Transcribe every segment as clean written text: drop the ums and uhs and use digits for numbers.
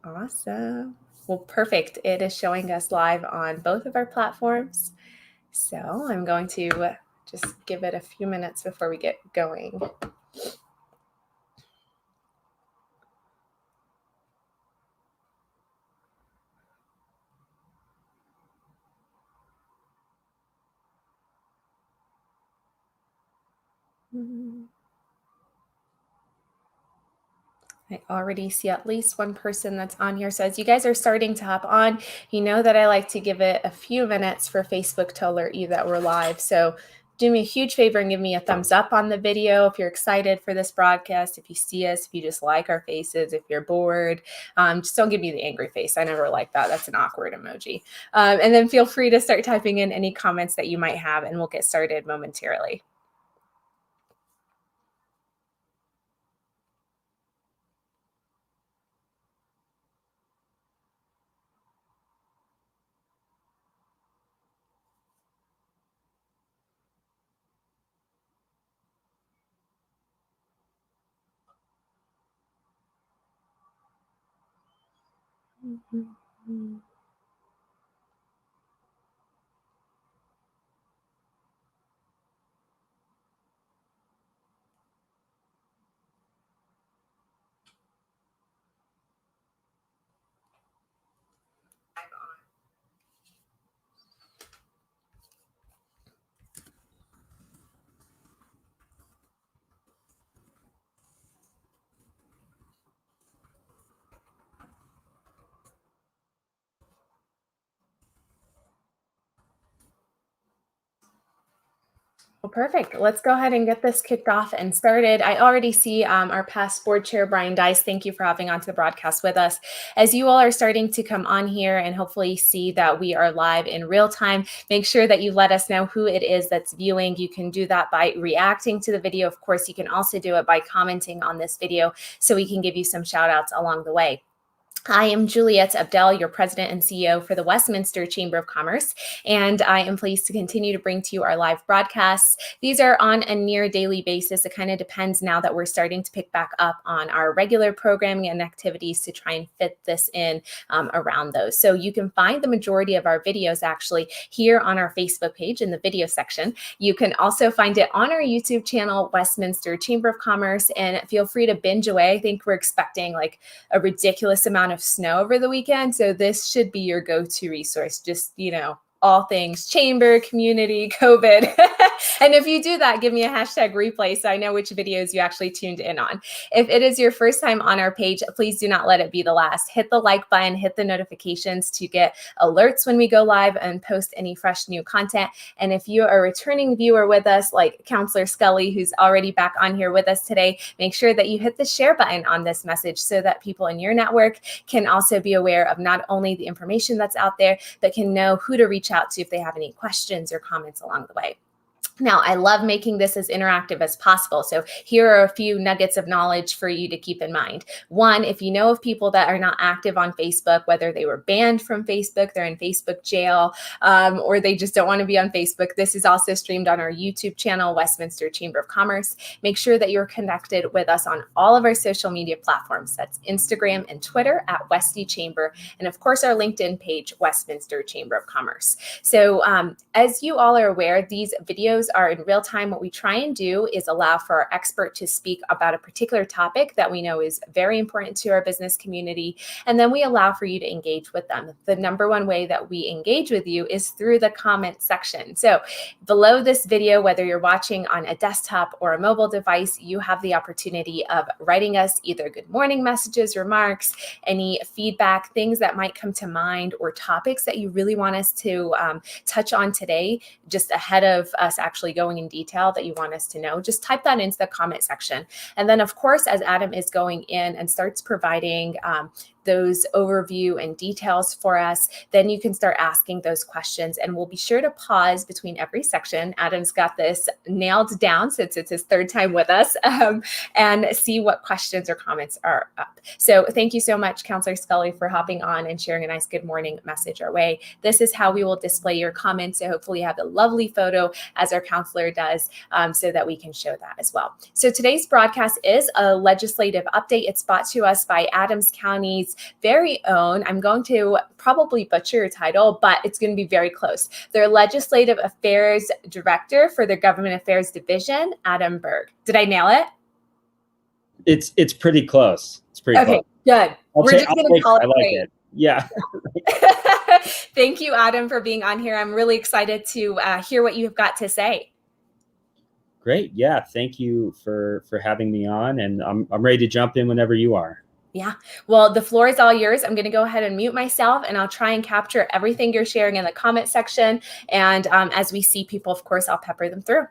Awesome. Well, perfect. It is showing us live on both of our platforms. So I'm going to just give it a few minutes before we get going. I already see at least one person that's on here. So as you guys are starting to hop on, you know that I like to give it a few minutes for Facebook to alert you that we're live. So do me a huge favor and give me a thumbs up on the video if you're excited for this broadcast, if you see us, if you just like our faces, if you're bored. Just don't give me the angry face. I never like that. That's an awkward emoji. And then feel free to start typing in any comments that you might have, and we'll get started momentarily. Well, perfect. Let's go ahead and get this kicked off and started. I already see our past board chair, Brian Dice. Thank you for hopping onto the broadcast with us. As you all are starting to come on here and hopefully see that we are live in real time, make sure that you let us know who it is that's viewing. You can do that by reacting to the video. Of course, you can also do it by commenting on this video so we can give you some shout outs along the way. I am Juliette Abdel, your president and CEO for the Westminster Chamber of Commerce, and I am pleased to continue to bring to you our live broadcasts. These are on a near daily basis. It kind of depends now that we're starting to pick back up on our regular programming and activities to try and fit this in around those. So you can find the majority of our videos actually here on our Facebook page in the video section. You can also find it on our YouTube channel, Westminster Chamber of Commerce, and feel free to binge away. I think we're expecting like a ridiculous amount of snow over the weekend. So this should be your go-to resource. Just, all things chamber, community, COVID. And if you do that, give me a hashtag replay so I know which videos you actually tuned in on. If it is your first time on our page, please do not let it be the last. Hit the like button, hit the notifications to get alerts when we go live and post any fresh new content. And if you are a returning viewer with us, like Counselor Scully, who's already back on here with us today, make sure that you hit the share button on this message so that people in your network can also be aware of not only the information that's out there, but can know who to reach out to if they have any questions or comments along the way. Now, I love making this as interactive as possible. So here are a few nuggets of knowledge for you to keep in mind. One, if you know of people that are not active on Facebook, whether they were banned from Facebook, they're in Facebook jail, or they just don't want to be on Facebook, this is also streamed on our YouTube channel, Westminster Chamber of Commerce. Make sure that you're connected with us on all of our social media platforms. That's Instagram and Twitter at Westy Chamber. And of course, our LinkedIn page, Westminster Chamber of Commerce. So as you all are aware, these videos are in real time. What we try and do is allow for our expert to speak about a particular topic that we know is very important to our business community. And then we allow for you to engage with them. The number one way that we engage with you is through the comment section. So below this video, whether you're watching on a desktop or a mobile device, you have the opportunity of writing us either good morning messages, remarks, any feedback, things that might come to mind, or topics that you really want us to touch on today, just ahead of us actually going in detail that you want us to know. Just type that into the comment section. And then, of course, as Adam is going in and starts providing those overview and details for us, then you can start asking those questions, and we'll be sure to pause between every section. Adam's got this nailed down since it's his third time with us, and see what questions or comments are up. So thank you so much, Counselor Scully, for hopping on and sharing a nice good morning message our way. This is how we will display your comments. So hopefully you have a lovely photo as our counselor does, so that we can show that as well. So today's broadcast is a legislative update. It's brought to us by Adams County's State's very own, I'm going to probably butcher your title, but it's going to be very close. Their Legislative Affairs Director for their Government Affairs Division, Adam Berg. Did I nail it? It's pretty close. It's pretty close. Okay, good. We're just going to call it. I like it. Yeah. Thank you, Adam, for being on here. I'm really excited to hear what you've got to say. Great. Yeah. Thank you for having me on, and I'm ready to jump in whenever you are. Yeah. Well, the floor is all yours. I'm going to go ahead and mute myself, and I'll try and capture everything you're sharing in the comment section. And as we see people, of course, I'll pepper them through.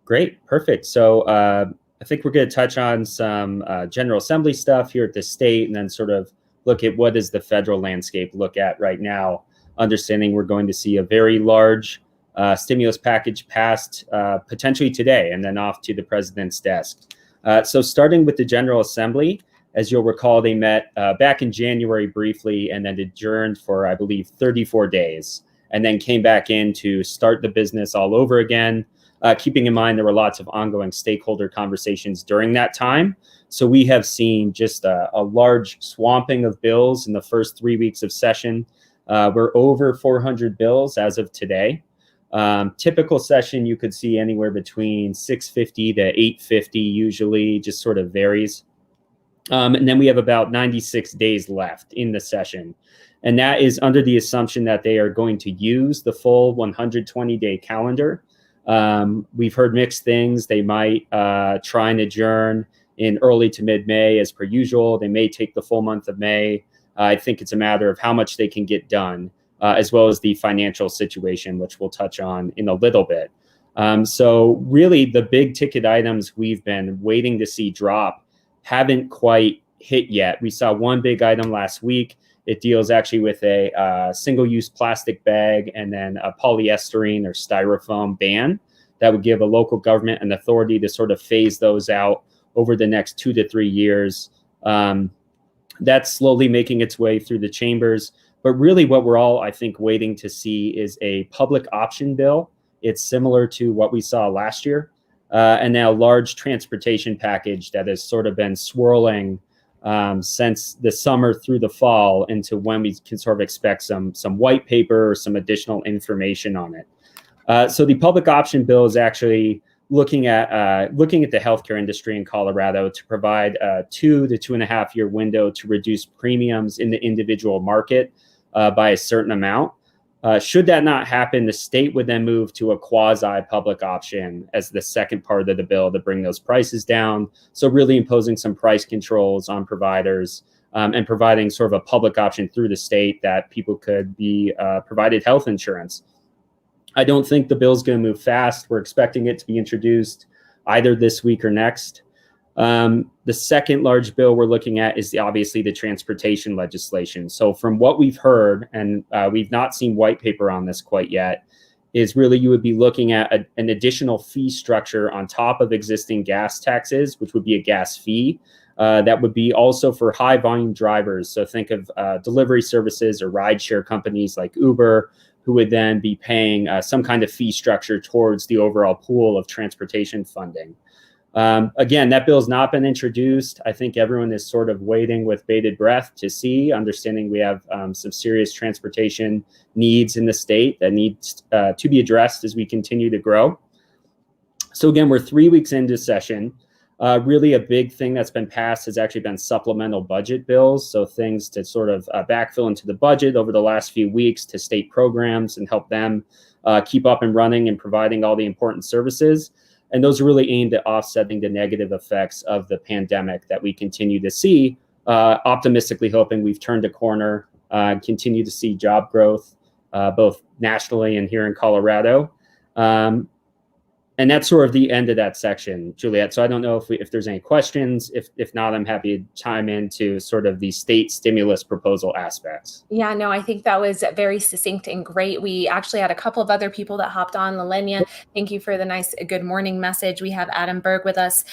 Great. Perfect. So I think we're going to touch on some General Assembly stuff here at the state, and then sort of look at what does the federal landscape look at right now, understanding we're going to see a very large stimulus package passed potentially today and then off to the president's desk. So starting with the General Assembly, as you'll recall, they met back in January briefly and then adjourned for, I believe, 34 days, and then came back in to start the business all over again, keeping in mind there were lots of ongoing stakeholder conversations during that time. So we have seen just a large swamping of bills in the first 3 weeks of session. We're over 400 bills as of today. Typical session, you could see anywhere between 650 to 850 usually, just sort of varies. And then we have about 96 days left in the session. And that is under the assumption that they are going to use the full 120-day calendar. We've heard mixed things. They might try and adjourn in early to mid-May as per usual. They may take the full month of May. I think it's a matter of how much they can get done, as well as the financial situation, which we'll touch on in a little bit. So really the big ticket items we've been waiting to see drop haven't quite hit yet. We saw one big item last week. It deals actually with a single-use plastic bag and then a polyester or styrofoam ban that would give a local government an authority to sort of phase those out over the next 2 to 3 years. That's slowly making its way through the chambers. But really what we're all, I think, waiting to see is a public option bill. It's similar to what we saw last year. And now a large transportation package that has sort of been swirling since the summer through the fall into when we can sort of expect some white paper or some additional information on it. So the public option bill is actually looking at the healthcare industry in Colorado to provide a 2 to 2.5 year window to reduce premiums in the individual market by a certain amount. Should that not happen, the state would then move to a quasi-public option as the second part of the bill to bring those prices down. So really imposing some price controls on providers and providing sort of a public option through the state that people could be provided health insurance. I don't think the bill's going to move fast. We're expecting it to be introduced either this week or next. The second large bill we're looking at is obviously the transportation legislation. So from what we've heard, and we've not seen white paper on this quite yet, is really you would be looking at an additional fee structure on top of existing gas taxes, which would be a gas fee. That would be also for high volume drivers. So think of delivery services or rideshare companies like Uber, who would then be paying some kind of fee structure towards the overall pool of transportation funding. Again, that bill's not been introduced. I think everyone is sort of waiting with bated breath to see, understanding we have some serious transportation needs in the state that needs to be addressed as we continue to grow. So again, we're 3 weeks into session. Really a big thing that's been passed has actually been supplemental budget bills. So things to sort of backfill into the budget over the last few weeks to state programs and help them keep up and running and providing all the important services. And those are really aimed at offsetting the negative effects of the pandemic that we continue to see, optimistically hoping we've turned a corner, continue to see job growth, both nationally and here in Colorado. And that's sort of the end of that section, Juliet. So I don't know if there's any questions. If not, I'm happy to chime into sort of the state stimulus proposal aspects. Yeah, no, I think that was very succinct and great. We actually had a couple of other people that hopped on. Lalenia, thank you for the nice good morning message. We have Adam Berg with us,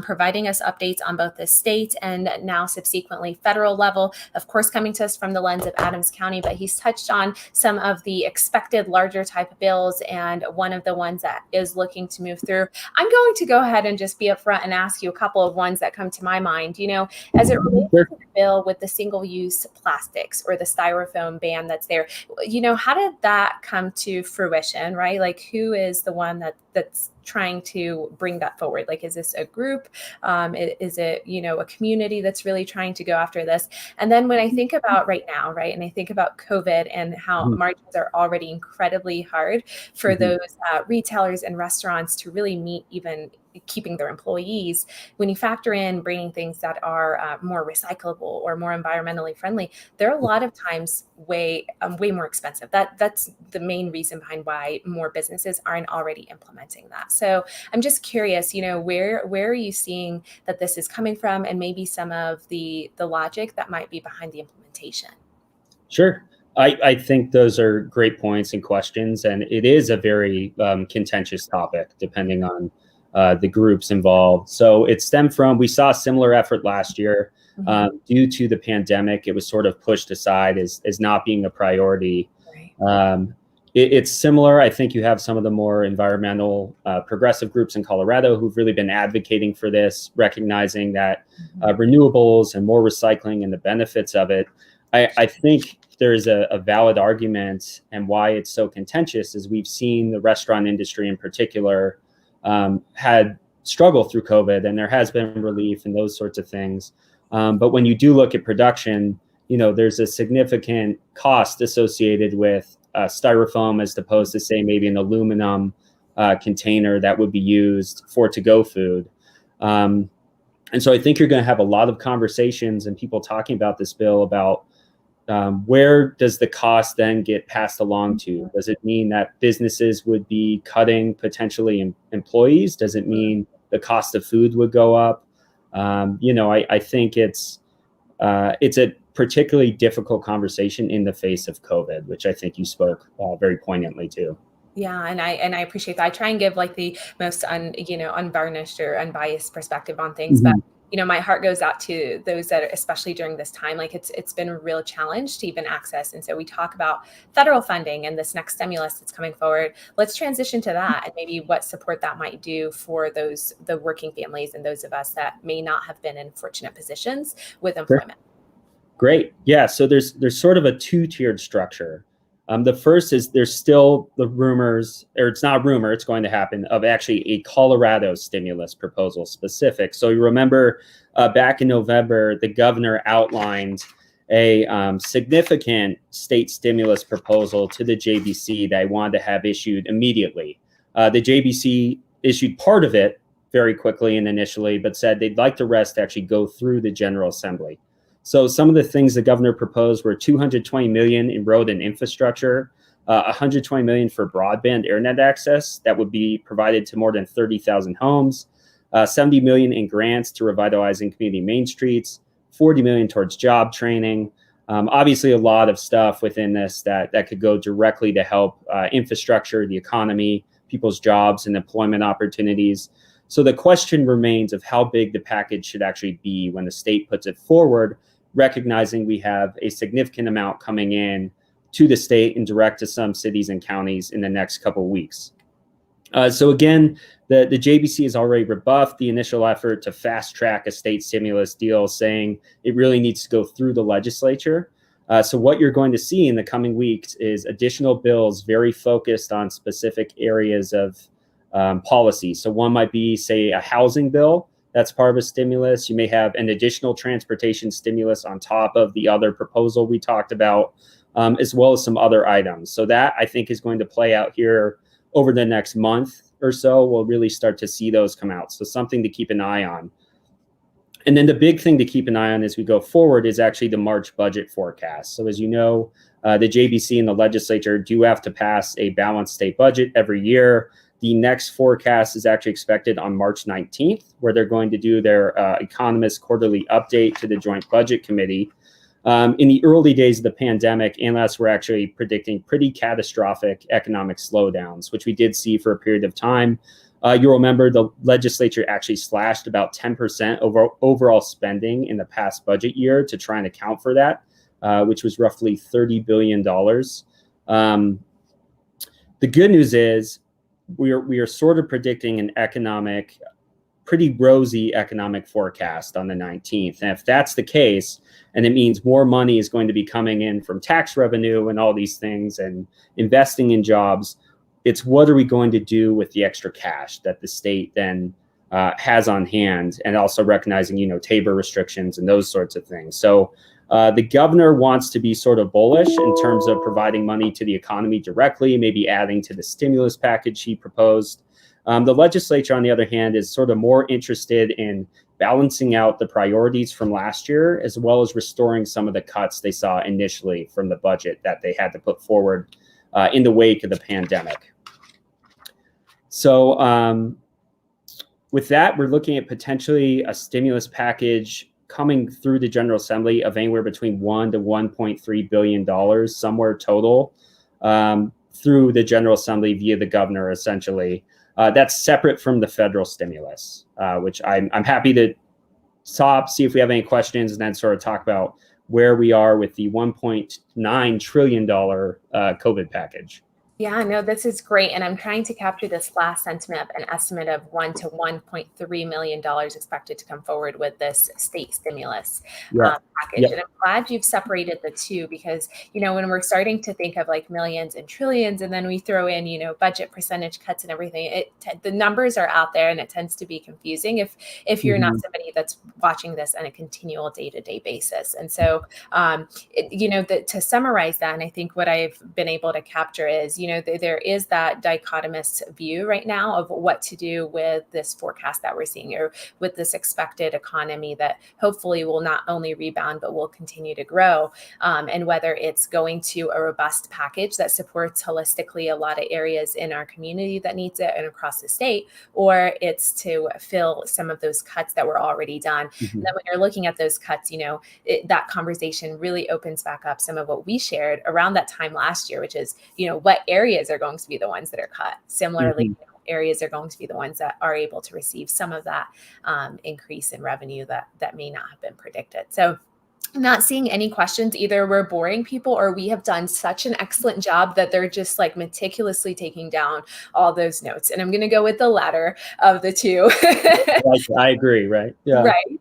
providing us updates on both the state and now subsequently federal level. Of course, coming to us from the lens of Adams County, but he's touched on some of the expected larger type of bills, and one of the ones that is looking to move through. I'm going to go ahead and just be upfront and ask you a couple of ones that come to my mind. You know, as it relates to the bill with the single-use plastics or the styrofoam ban that's there. How did that come to fruition, right? Like, who is the one that's trying to bring that forward? Like, is this a group? Is it, a community that's really trying to go after this? And then when I think about right now, right, and I think about COVID and how margins are already incredibly hard for those retailers and restaurants to really meet even keeping their employees, when you factor in bringing things that are more recyclable or more environmentally friendly, they're a lot of times way more expensive. That's the main reason behind why more businesses aren't already implementing that. So I'm just curious, where are you seeing that this is coming from, and maybe some of the logic that might be behind the implementation? Sure. I think those are great points and questions, and it is a very contentious topic depending on the groups involved. So it stemmed from, we saw a similar effort last year. Due to the pandemic, it was sort of pushed aside as not being a priority. Right. It's similar. I think you have some of the more environmental progressive groups in Colorado who've really been advocating for this, recognizing that renewables and more recycling and the benefits of it. I think there's a valid argument, and why it's so contentious is we've seen the restaurant industry in particular had struggle through COVID, and there has been relief and those sorts of things. But when you do look at production, there's a significant cost associated with styrofoam as opposed to, say, maybe an aluminum container that would be used for to-go food. And so I think you're going to have a lot of conversations and people talking about this bill about where does the cost then get passed along to? Does it mean that businesses would be cutting potentially employees? Does it mean the cost of food would go up? I think it's a particularly difficult conversation in the face of COVID, which I think you spoke very poignantly to. Yeah, and I appreciate that. I try and give like the most unvarnished or unbiased perspective on things, but my heart goes out to those that are, especially during this time, like it's been a real challenge to even access. And so we talk about federal funding and this next stimulus that's coming forward. Let's transition to that and maybe what support that might do for the working families and those of us that may not have been in fortunate positions with employment. Great. Yeah. So there's sort of a two-tiered structure. The first is there's still the rumors, or it's not a rumor, it's going to happen, of actually a Colorado stimulus proposal specific. So you remember back in November, the governor outlined a significant state stimulus proposal to the JBC that I wanted to have issued immediately. The JBC issued part of it very quickly and initially, but said they'd like the rest to actually go through the General Assembly. So some of the things the governor proposed were $220 million in road and infrastructure, $120 million for broadband internet access that would be provided to more than 30,000 homes, $70 million in grants to revitalizing community main streets, $40 million towards job training. Obviously, a lot of stuff within this that could go directly to help infrastructure, the economy, people's jobs and employment opportunities. So the question remains of how big the package should actually be when the state puts it forward, recognizing we have a significant amount coming in to the state and direct to some cities and counties in the next couple of weeks. So again, the JBC has already rebuffed the initial effort to fast track a state stimulus deal, saying it really needs to go through the legislature. So what you're going to see in the coming weeks is additional bills very focused on specific areas of policy. So one might be, say, a housing bill. That's part of a stimulus. You may have an additional transportation stimulus on top of the other proposal we talked about, as well as some other items. So that, I think, is going to play out here over the next month or so. We'll really start to see those come out. So something to keep an eye on. And then the big thing to keep an eye on as we go forward is actually the March budget forecast. So as you know, the JBC and the legislature do have to pass a balanced state budget every year. The next forecast is actually expected on March 19th, where they're going to do their economist quarterly update to the Joint Budget Committee. In the early days of the pandemic, analysts were actually predicting pretty catastrophic economic slowdowns, which we did see for a period of time. You'll remember the legislature actually slashed about 10% overall spending in the past budget year to try and account for that, which was roughly $30 billion. The good news is we are sort of predicting an economic pretty rosy economic forecast on the 19th. And if that's the case, and it means more money is going to be coming in from tax revenue and all these things and investing in jobs, it's what are we going to do with the extra cash that the state then has on hand, and also recognizing, Tabor restrictions and those sorts of things. So the governor wants to be sort of bullish in terms of providing money to the economy directly, maybe adding to the stimulus package he proposed. The legislature, on the other hand, is sort of more interested in balancing out the priorities from last year, as well as restoring some of the cuts they saw initially from the budget that they had to put forward in the wake of the pandemic. So with that, we're looking at potentially a stimulus package coming through the General Assembly of anywhere between $1 to $1.3 billion, somewhere total, through the General Assembly via the governor, essentially. That's separate from the federal stimulus, which I'm happy to stop, see if we have any questions, and then sort of talk about where we are with the $1.9 trillion COVID package. Yeah, no, this is great. And I'm trying to capture this last sentiment of an estimate of $1 to $1.3 million expected to come forward with this state stimulus package. Yeah. And I'm glad you've separated the two, because, when we're starting to think of like millions and trillions, and then we throw in, budget percentage cuts and everything, the numbers are out there and it tends to be confusing if you're not somebody that's watching this on a continual day-to-day basis. And so, to summarize that, and I think what I've been able to capture is, there is that dichotomous view right now of what to do with this forecast that we're seeing, or with this expected economy that hopefully will not only rebound, but will continue to grow. And whether it's going to a robust package that supports holistically a lot of areas in our community that needs it and across the state, or it's to fill some of those cuts that were already done. And then when you're looking at those cuts, that conversation really opens back up some of what we shared around that time last year, which is, what areas are going to be the ones that are cut. Similarly, areas are going to be the ones that are able to receive some of that increase in revenue that may not have been predicted. So I'm not seeing any questions. Either we're boring people, or we have done such an excellent job that they're just like meticulously taking down all those notes. And I'm going to go with the latter of the two. I agree, right? Yeah. Right.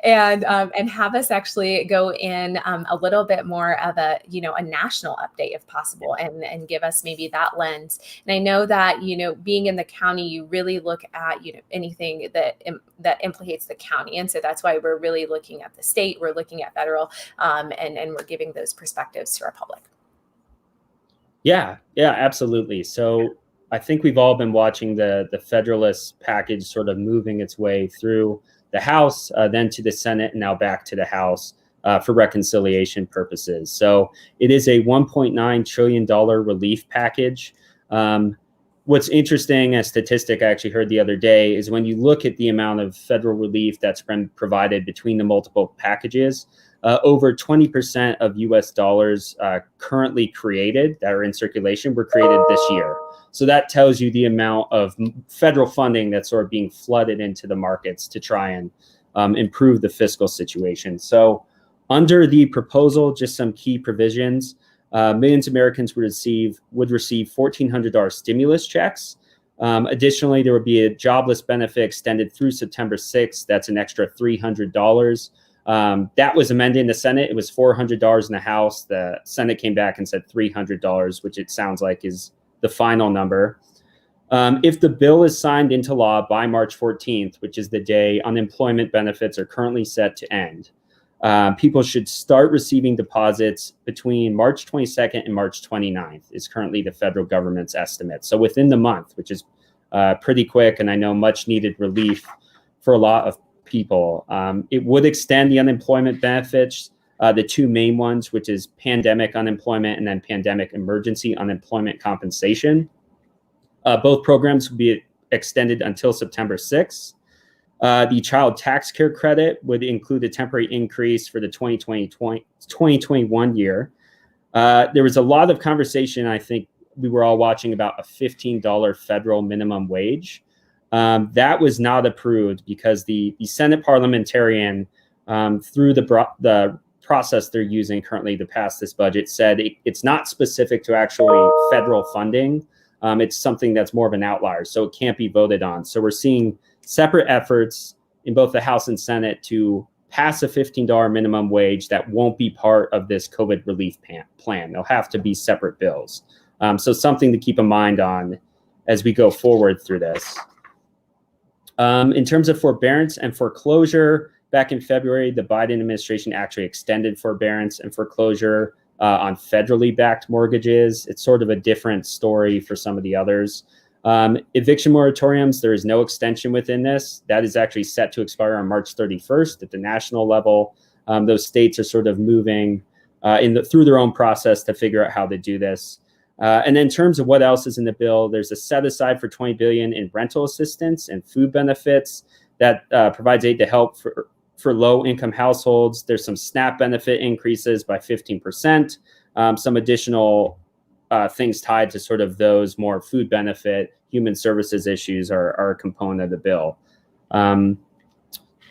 And have us actually go in a little bit more of a, a national update if possible, and give us maybe that lens. And I know that, being in the county, you really look at, anything that implicates the county. And so that's why we're really looking at the state, we're looking at federal, and we're giving those perspectives to our public. Yeah, absolutely. So I think we've all been watching the Federalist package sort of moving its way through the House, then to the Senate, and now back to the House for reconciliation purposes. So it is a $1.9 trillion relief package. What's interesting, a statistic I actually heard the other day, is when you look at the amount of federal relief that's been provided between the multiple packages, over 20% of US dollars currently created that are in circulation were created this year. So that tells you the amount of federal funding that's sort of being flooded into the markets to try and improve the fiscal situation. So under the proposal, just some key provisions, millions of Americans would receive $1,400 stimulus checks. Additionally, there would be a jobless benefit extended through September 6th. That's an extra $300. That was amended in the Senate. It was $400 in the House. The Senate came back and said $300, which it sounds like is the final number. If the bill is signed into law by March 14th, which is the day unemployment benefits are currently set to end, people should start receiving deposits between March 22nd and March 29th is currently the federal government's estimate. So within the month, which is pretty quick, and I know much needed relief for a lot of people. It would extend the unemployment benefits, the two main ones, which is pandemic unemployment and then pandemic emergency unemployment compensation. Both programs will be extended until September 6th. The child tax care credit would include a temporary increase for the 2021 year. There was a lot of conversation, I think we were all watching, about a $15 federal minimum wage. That was not approved because the Senate parliamentarian, through the process they're using currently to pass this budget, said it's not specific to actually federal funding. It's something that's more of an outlier, so it can't be voted on. So we're seeing separate efforts in both the House and Senate to pass a $15 minimum wage that won't be part of this COVID relief plan. They'll have to be separate bills. So something to keep in mind on as we go forward through this. In terms of forbearance and foreclosure, back in February, the Biden administration actually extended forbearance and foreclosure on federally backed mortgages. It's sort of a different story for some of the others. Eviction moratoriums, there is no extension within this. That is actually set to expire on March 31st at the national level. Those states are sort of moving through their own process to figure out how to do this. And in terms of what else is in the bill, there's a set aside for $20 billion in rental assistance and food benefits that provides aid to help for low-income households. There's some SNAP benefit increases by 15%, some additional things tied to sort of those more food benefit, human services issues are a component of the bill.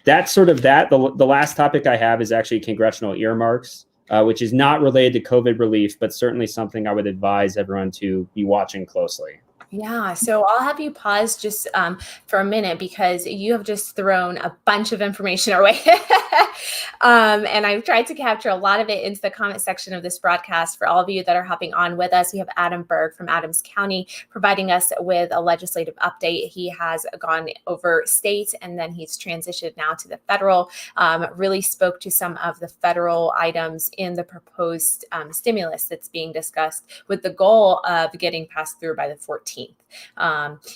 That's sort of that. The last topic I have is actually congressional earmarks, which is not related to COVID relief, but certainly something I would advise everyone to be watching closely. Yeah, so I'll have you pause just for a minute because you have just thrown a bunch of information our way. And I've tried to capture a lot of it into the comment section of this broadcast. For all of you that are hopping on with us, we have Adam Berg from Adams County providing us with a legislative update. He has gone over state and then he's transitioned now to the federal, really spoke to some of the federal items in the proposed stimulus that's being discussed with the goal of getting passed through by the 14th.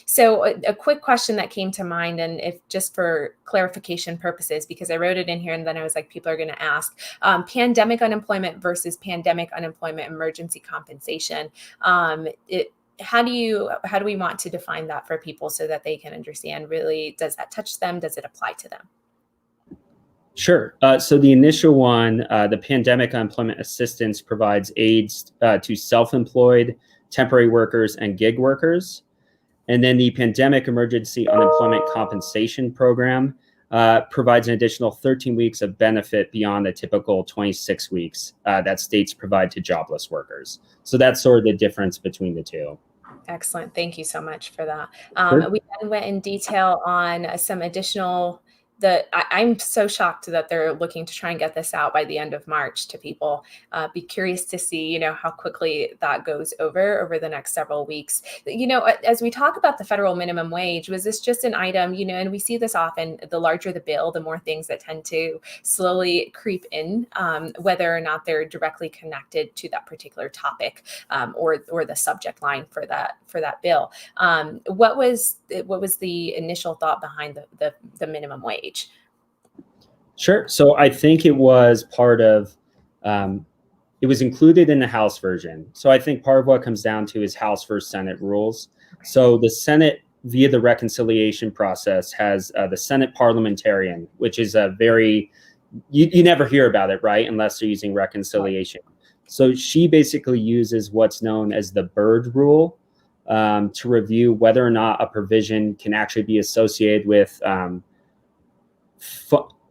So a quick question that came to mind, and if just for clarification purposes, because I wrote it in here and then I was like, people are going to ask, pandemic unemployment versus pandemic unemployment emergency compensation. How do we want to define that for people so that they can understand really, does that touch them? Does it apply to them? Sure. So the initial one, the pandemic unemployment assistance provides aids to self-employed, temporary workers, and gig workers. And then the pandemic emergency unemployment compensation program provides an additional 13 weeks of benefit beyond the typical 26 weeks that states provide to jobless workers. So that's sort of the difference between the two. Excellent. Thank you so much for that. Sure. We then went in detail on some additional I'm so shocked that they're looking to try and get this out by the end of March to people. Be curious to see, how quickly that goes over the next several weeks. As we talk about the federal minimum wage, was this just an item, and we see this often, the larger the bill, the more things that tend to slowly creep in, whether or not they're directly connected to that particular topic or the subject line for that bill. What was the initial thought behind the minimum wage? Sure. So I think it was part of, it was included in the House version. So I think part of what comes down to is House versus Senate rules. Okay. So the Senate, via the reconciliation process, has the Senate parliamentarian, which is a very, you never hear about it, right? Unless they're using reconciliation. So she basically uses what's known as the Berg rule to review whether or not a provision can actually be associated with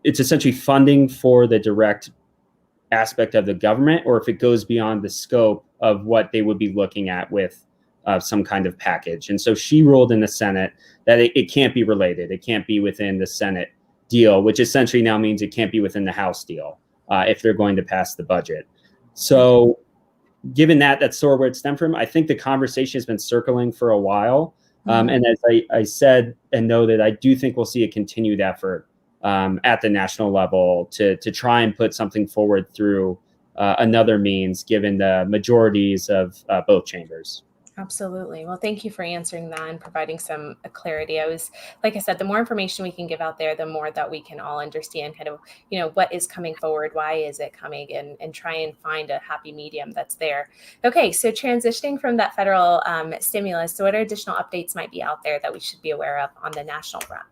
it's essentially funding for the direct aspect of the government, or if it goes beyond the scope of what they would be looking at with some kind of package. And so she ruled in the Senate that it can't be related. It can't be within the Senate deal, which essentially now means it can't be within the House deal if they're going to pass the budget. So given that's sort of where it stemmed from, I think the conversation has been circling for a while. And as I said and noted, I do think we'll see a continued effort at the national level to try and put something forward through another means, given the majorities of both chambers. Absolutely. Well, thank you for answering that and providing some clarity. Like I said, the more information we can give out there, the more that we can all understand kind of, what is coming forward, why is it coming, and try and find a happy medium that's there. Okay, so transitioning from that federal stimulus, so what additional updates might be out there that we should be aware of on the national front?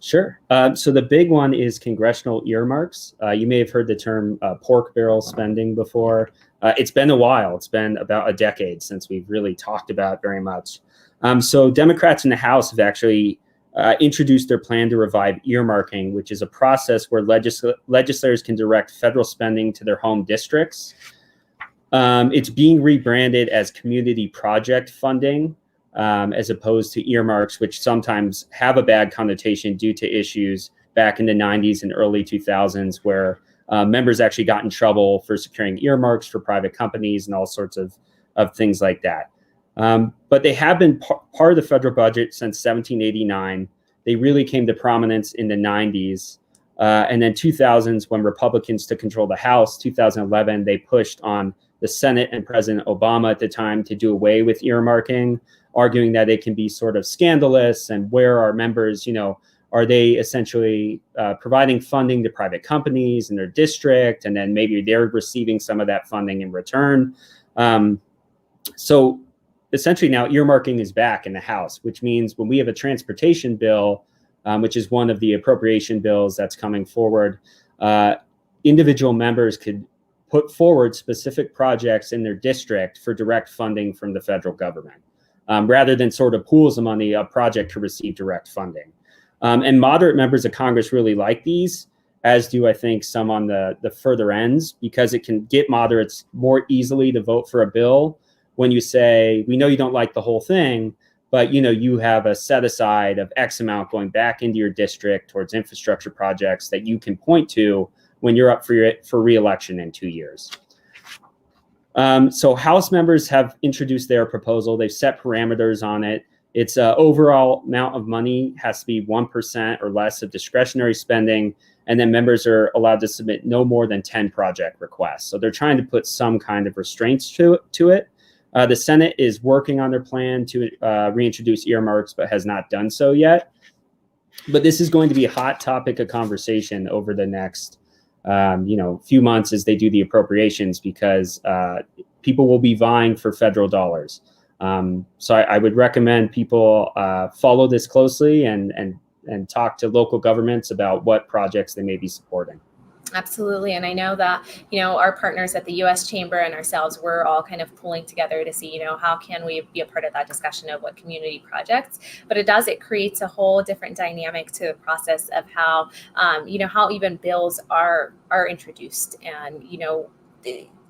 Sure. So the big one is congressional earmarks. You may have heard the term pork barrel spending before. It's been a while. It's been about a decade since we've really talked about very much. So Democrats in the House have actually introduced their plan to revive earmarking, which is a process where legislators can direct federal spending to their home districts. It's being rebranded as community project funding, as opposed to earmarks, which sometimes have a bad connotation due to issues back in the 90s and early 2000s where members actually got in trouble for securing earmarks for private companies and all sorts of things like that. But they have been part of the federal budget since 1789. They really came to prominence in the 90s. And then 2000s, when Republicans took control of the House, 2011, they pushed on the Senate and President Obama at the time to do away with earmarking, arguing that it can be sort of scandalous and where are members, are they essentially providing funding to private companies in their district, and then maybe they're receiving some of that funding in return. So essentially now earmarking is back in the House, which means when we have a transportation bill, which is one of the appropriation bills that's coming forward, individual members could put forward specific projects in their district for direct funding from the federal government, rather than sort of pools of money, a project to receive direct funding. And moderate members of Congress really like these, as do I think some on the further ends, because it can get moderates more easily to vote for a bill when you say, we know you don't like the whole thing, but you have a set aside of X amount going back into your district towards infrastructure projects that you can point to when you're up for re-election in 2 years. So House members have introduced their proposal. They've set parameters on it. Its overall amount of money has to be 1% or less of discretionary spending, and then members are allowed to submit no more than 10 project requests. So they're trying to put some kind of restraints to it. The Senate is working on their plan to reintroduce earmarks, but has not done so yet. But this is going to be a hot topic of conversation over the next few months as they do the appropriations, because people will be vying for federal dollars. So I would recommend people follow this closely and talk to local governments about what projects they may be supporting. Absolutely. And I know that, our partners at the U.S. Chamber and ourselves, we're all kind of pulling together to see, how can we be a part of that discussion of what community projects, but it creates a whole different dynamic to the process of how, how even bills are introduced, and,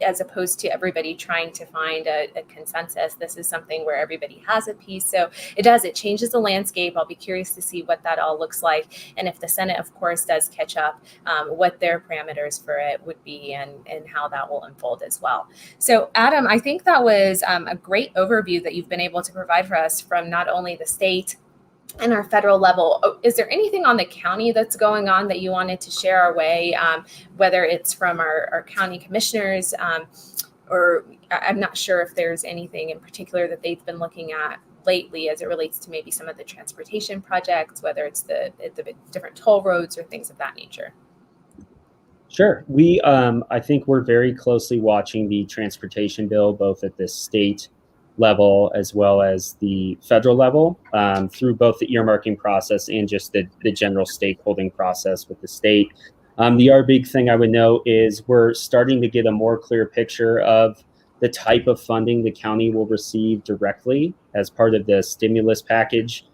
as opposed to everybody trying to find a consensus. This is something where everybody has a piece. So it changes the landscape. I'll be curious to see what that all looks like. And if the Senate, of course, does catch up, what their parameters for it would be, and how that will unfold as well. So Adam, I think that was a great overview that you've been able to provide for us from not only the state and our federal level. Is there anything on the county that's going on that you wanted to share our way, whether it's from our county commissioners, or I'm not sure if there's anything in particular that they've been looking at lately as it relates to maybe some of the transportation projects, whether it's the different toll roads or things of that nature? Sure. I think we're very closely watching the transportation bill, both at the state level as well as the federal level, through both the earmarking process and just the general stakeholding process with the state. The other big thing I would note is we're starting to get a more clear picture of the type of funding the county will receive directly as part of the stimulus package,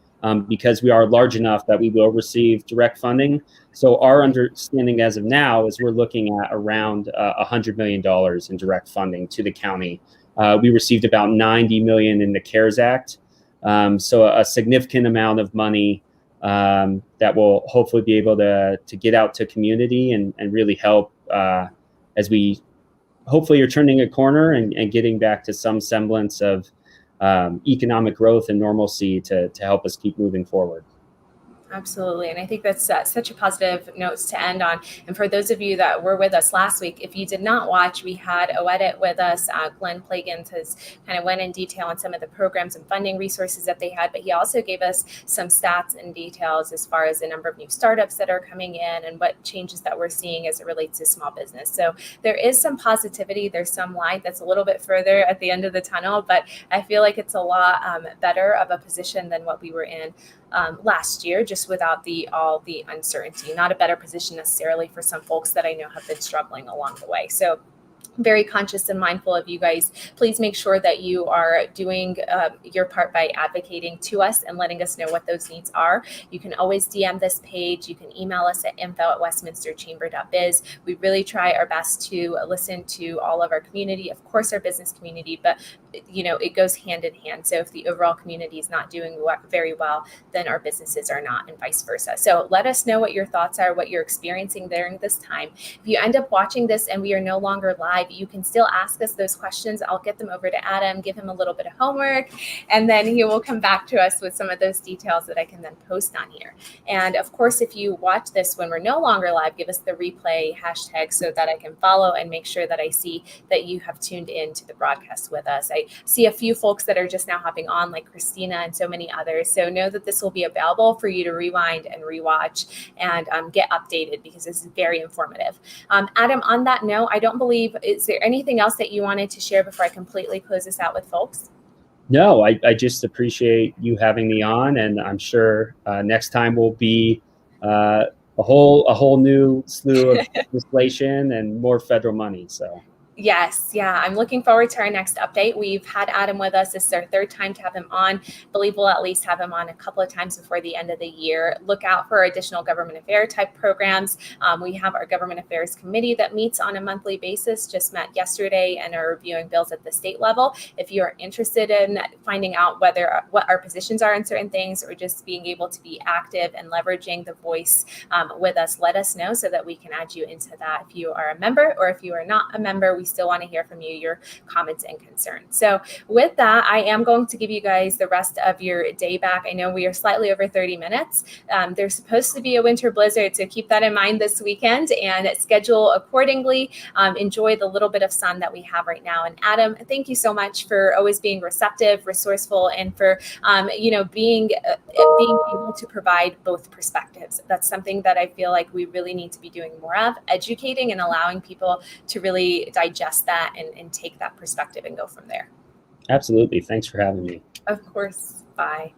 because we are large enough that we will receive direct funding. So our understanding as of now is we're looking at around $100 million in direct funding to the county. We received about $90 million in the CARES Act. So a significant amount of money that will hopefully be able to get out to community and really help as we hopefully are turning a corner and getting back to some semblance of economic growth and normalcy to help us keep moving forward. Absolutely. And I think that's such a positive notes to end on. And for those of you that were with us last week, if you did not watch, we had Oedit with us. Glenn Plagans has kind of went in detail on some of the programs and funding resources that they had, but he also gave us some stats and details as far as the number of new startups that are coming in and what changes that we're seeing as it relates to small business. So there is some positivity. There's some light that's a little bit further at the end of the tunnel, but I feel like it's a lot better of a position than what we were in last year, just without all the uncertainty. Not a better position necessarily for some folks that I know have been struggling along the way. So very conscious and mindful of you guys. Please make sure that you are doing your part by advocating to us and letting us know what those needs are. You can always DM this page. You can email us at info@westminsterchamber.biz. We really try our best to listen to all of our community, of course, our business community, but it goes hand in hand. So if the overall community is not doing very well, then our businesses are not, and vice versa. So let us know what your thoughts are, what you're experiencing during this time. If you end up watching this and we are no longer live, you can still ask us those questions. I'll get them over to Adam, give him a little bit of homework, and then he will come back to us with some of those details that I can then post on here. And of course, if you watch this when we're no longer live, give us the replay hashtag so that I can follow and make sure that I see that you have tuned in to the broadcast with us. I see a few folks that are just now hopping on, like Christina and so many others. So know that this will be available for you to rewind and rewatch and get updated, because this is very informative. Adam, on that note, I don't believe, is there anything else that you wanted to share before I completely close this out with folks? No, I just appreciate you having me on, and I'm sure next time will be a whole new slew of legislation and more federal money. So. Yes, yeah, I'm looking forward to our next update. We've had Adam with us. This is our third time to have him on. I believe we'll at least have him on a couple of times before the end of the year. Look out for additional government affair type programs. We have our government affairs committee that meets on a monthly basis, just met yesterday, and are reviewing bills at the state level. If you are interested in finding out what our positions are on certain things, or just being able to be active and leveraging the voice with us, let us know so that we can add you into that. If you are a member, or if you are not a member, we still want to hear from you, your comments and concerns. So with that, I am going to give you guys the rest of your day back. I know we are slightly over 30 minutes. There's supposed to be a winter blizzard, so keep that in mind this weekend and schedule accordingly. Enjoy the little bit of sun that we have right now. And Adam, thank you so much for always being receptive, resourceful, and for being able to provide both perspectives. That's something that I feel like we really need to be doing more of, educating and allowing people to really digest that and take that perspective and go from there. Absolutely. Thanks for having me. Of course. Bye.